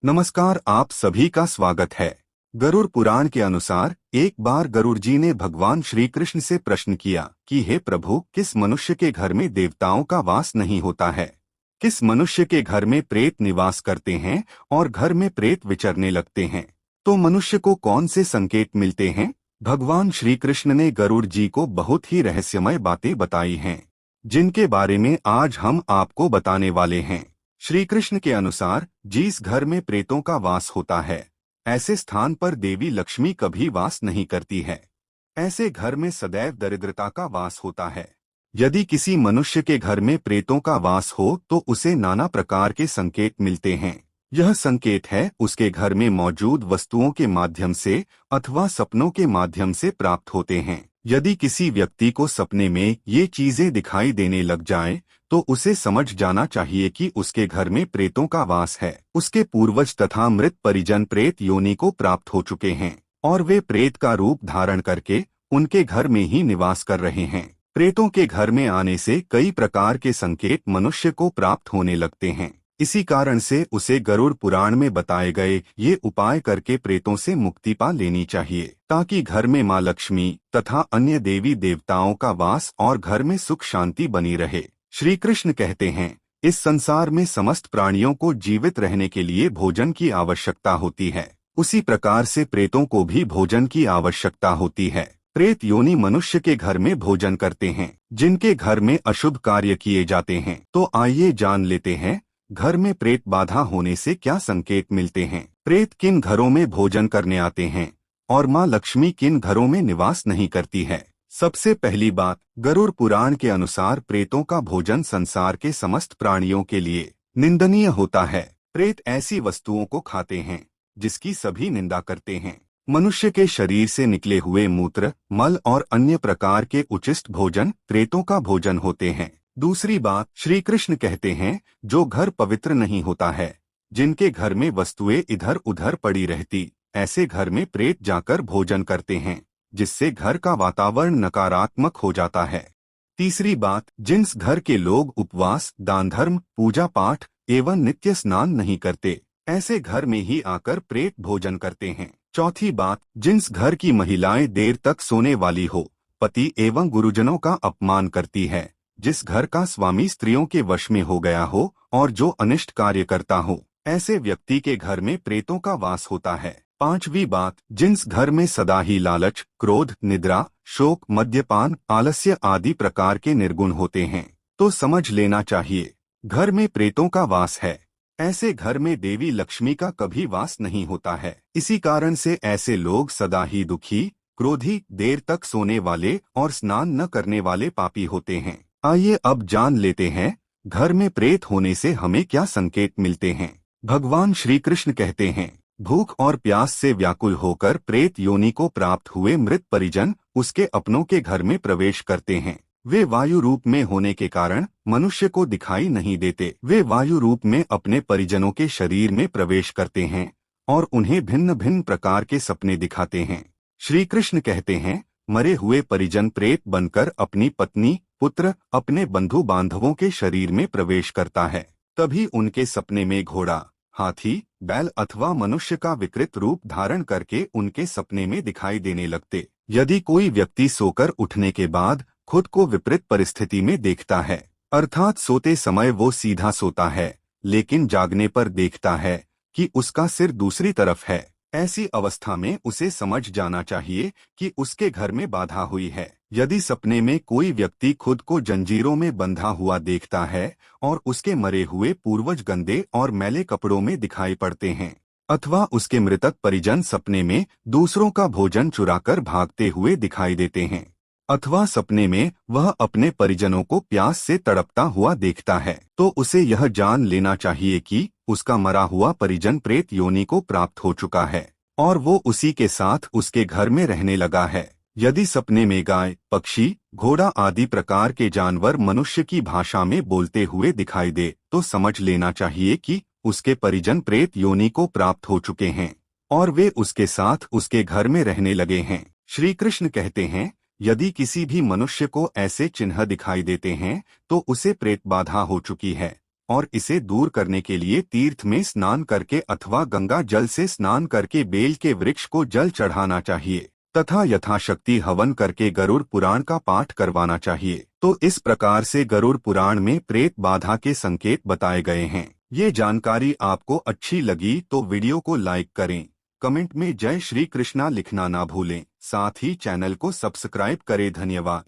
नमस्कार, आप सभी का स्वागत है। गरुड़ पुराण के अनुसार एक बार गरुड़ जी ने भगवान श्री कृष्ण से प्रश्न किया कि हे प्रभु, किस मनुष्य के घर में देवताओं का वास नहीं होता है? किस मनुष्य के घर में प्रेत निवास करते हैं और घर में प्रेत विचरने लगते हैं? तो मनुष्य को कौन से संकेत मिलते हैं? भगवान श्री कृष्ण ने गरुड़ जी को बहुत ही रहस्यमय बातें बताई हैं, जिनके बारे में आज हम आपको बताने वाले हैं। श्री कृष्ण के अनुसार जिस घर में प्रेतों का वास होता है, ऐसे स्थान पर देवी लक्ष्मी कभी वास नहीं करती है। ऐसे घर में सदैव दरिद्रता का वास होता है। यदि किसी मनुष्य के घर में प्रेतों का वास हो तो उसे नाना प्रकार के संकेत मिलते हैं। यह संकेत है उसके घर में मौजूद वस्तुओं के माध्यम से अथवा सपनों के माध्यम से प्राप्त होते हैं। यदि किसी व्यक्ति को सपने में ये चीजें दिखाई देने लग जाएं, तो उसे समझ जाना चाहिए कि उसके घर में प्रेतों का वास है। उसके पूर्वज तथा मृत परिजन प्रेत योनि को प्राप्त हो चुके हैं और वे प्रेत का रूप धारण करके उनके घर में ही निवास कर रहे हैं। प्रेतों के घर में आने से कई प्रकार के संकेत मनुष्य को प्राप्त होने लगते हैं। इसी कारण से उसे गरुड़ पुराण में बताए गए ये उपाय करके प्रेतों से मुक्ति पा लेनी चाहिए, ताकि घर में माँ लक्ष्मी तथा अन्य देवी देवताओं का वास और घर में सुख शांति बनी रहे। श्री कृष्ण कहते हैं, इस संसार में समस्त प्राणियों को जीवित रहने के लिए भोजन की आवश्यकता होती है। उसी प्रकार से प्रेतों को भी भोजन की आवश्यकता होती है। प्रेत योनि मनुष्य के घर में भोजन करते हैं, जिनके घर में अशुभ कार्य किए जाते हैं। तो आइए जान लेते हैं, घर में प्रेत बाधा होने से क्या संकेत मिलते हैं। प्रेत किन घरों में भोजन करने आते हैं और माँ लक्ष्मी किन घरों में निवास नहीं करती है। सबसे पहली बात, गरुड़ पुराण के अनुसार प्रेतों का भोजन संसार के समस्त प्राणियों के लिए निंदनीय होता है। प्रेत ऐसी वस्तुओं को खाते हैं जिसकी सभी निंदा करते हैं। मनुष्य के शरीर से निकले हुए मूत्र, मल और अन्य प्रकार के उचिष्ट भोजन प्रेतों का भोजन होते हैं। दूसरी बात, श्री कृष्ण कहते हैं, जो घर पवित्र नहीं होता है, जिनके घर में वस्तुएं इधर उधर पड़ी रहती, ऐसे घर में प्रेत जाकर भोजन करते हैं, जिससे घर का वातावरण नकारात्मक हो जाता है। तीसरी बात, जिस घर के लोग उपवास, दान धर्म, पूजा पाठ एवं नित्य स्नान नहीं करते, ऐसे घर में ही आकर प्रेत भोजन करते हैं। चौथी बात, जिस घर की महिलाएं देर तक सोने वाली हो, पति एवं गुरुजनों का अपमान करती है, जिस घर का स्वामी स्त्रियों के वश में हो गया हो और जो अनिष्ट कार्य करता हो, ऐसे व्यक्ति के घर में प्रेतों का वास होता है। पांचवी बात, जिस घर में सदा ही लालच, क्रोध, निद्रा, शोक, मद्यपान, आलस्य आदि प्रकार के निर्गुण होते हैं, तो समझ लेना चाहिए घर में प्रेतों का वास है। ऐसे घर में देवी लक्ष्मी का कभी वास नहीं होता है। इसी कारण से ऐसे लोग सदा ही दुखी, क्रोधी, देर तक सोने वाले और स्नान न करने वाले पापी होते हैं। आइए अब जान लेते हैं, घर में प्रेत होने से हमें क्या संकेत मिलते हैं। भगवान श्री कृष्ण कहते हैं, भूख और प्यास से व्याकुल होकर प्रेत योनि को प्राप्त हुए मृत परिजन उसके अपनों के घर में प्रवेश करते हैं। वे वायु रूप में होने के कारण मनुष्य को दिखाई नहीं देते। वे वायु रूप में अपने परिजनों के शरीर में प्रवेश करते हैं और उन्हें भिन्न भिन्न प्रकार के सपने दिखाते हैं। श्री कृष्ण कहते हैं, मरे हुए परिजन प्रेत बनकर अपनी पत्नी, पुत्र, अपने बंधु बांधवों के शरीर में प्रवेश करता है। तभी उनके सपने में घोड़ा, हाथी, बैल अथवा मनुष्य का विकृत रूप धारण करके उनके सपने में दिखाई देने लगते। यदि कोई व्यक्ति सोकर उठने के बाद खुद को विपरीत परिस्थिति में देखता है, अर्थात सोते समय वो सीधा सोता है, लेकिन जागने पर देखता है कि उसका सिर दूसरी तरफ है, ऐसी अवस्था में उसे समझ जाना चाहिए कि उसके घर में बाधा हुई है। यदि सपने में कोई व्यक्ति खुद को जंजीरों में बंधा हुआ देखता है और उसके मरे हुए पूर्वज गंदे और मैले कपड़ों में दिखाई पड़ते हैं, अथवा उसके मृतक परिजन सपने में दूसरों का भोजन चुराकर भागते हुए दिखाई देते हैं, अथवा सपने में वह अपने परिजनों को प्यास से तड़पता हुआ देखता है, तो उसे यह जान लेना चाहिए कि उसका मरा हुआ परिजन प्रेत योनि को प्राप्त हो चुका है और वो उसी के साथ उसके घर में रहने लगा है। यदि सपने में गाय, पक्षी, घोड़ा आदि प्रकार के जानवर मनुष्य की भाषा में बोलते हुए दिखाई दे, तो समझ लेना चाहिए कि उसके परिजन प्रेत योनि को प्राप्त हो चुके हैं और वे उसके साथ उसके घर में रहने लगे हैं। श्री कृष्ण कहते हैं, यदि किसी भी मनुष्य को ऐसे चिन्ह दिखाई देते हैं तो उसे प्रेत बाधा हो चुकी है और इसे दूर करने के लिए तीर्थ में स्नान करके अथवा गंगा जल से स्नान करके बेल के वृक्ष को जल चढ़ाना चाहिए तथा यथाशक्ति हवन करके गरुड़ पुराण का पाठ करवाना चाहिए। तो इस प्रकार से गरुड़ पुराण में प्रेत बाधा के संकेत बताए गए हैं। ये जानकारी आपको अच्छी लगी तो वीडियो को लाइक करें, कमेंट में जय श्री कृष्णा लिखना ना भूलें, साथ ही चैनल को सब्सक्राइब करें। धन्यवाद।